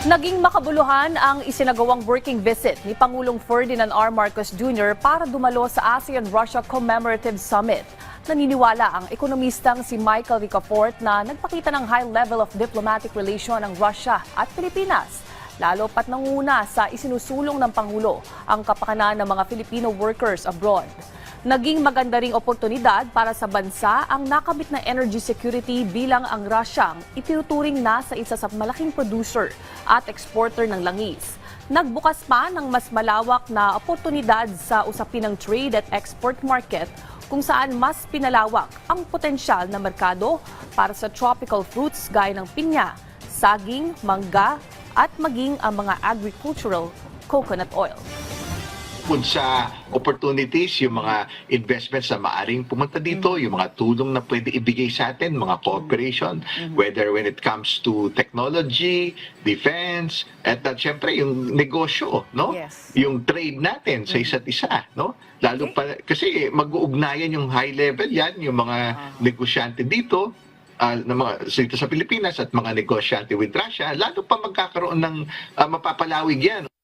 Naging makabuluhan ang isinagawang working visit ni Pangulong Ferdinand R. Marcos Jr. para dumalo sa ASEAN-Russia Commemorative Summit. Naniniwala ang ekonomistang si Michael Ricafort na nagpakita ng high level of diplomatic relation ng Russia at Pilipinas. Lalo pat nanguna sa isinusulong ng Pangulo ang kapakanan ng mga Filipino workers abroad. Naging maganda ring oportunidad para sa bansa ang nakamit na energy security bilang ang Russia itinuturing na sa isa sa malaking producer at exporter ng langis. Nagbukas pa ng mas malawak na oportunidad sa usapin ng trade at export market kung saan mas pinalawak ang potensyal na merkado para sa tropical fruits gaya ng pinya, saging, mangga at maging ang mga agricultural coconut oil. Kung sa opportunities, yung mga investments na maaring pumunta dito, yung mga tulong na pwede ibigay sa atin, mga cooperation, whether when it comes to technology, defense, at syempre yung negosyo, no? Yes. Yung trade natin sa isa't isa, no? Lalo pa, kasi mag-uugnayan yung high level yan, yung mga negosyante dito, ng mga dito sa Pilipinas at mga negosyante with Russia, lalo pa magkakaroon ng mapapalawig yan.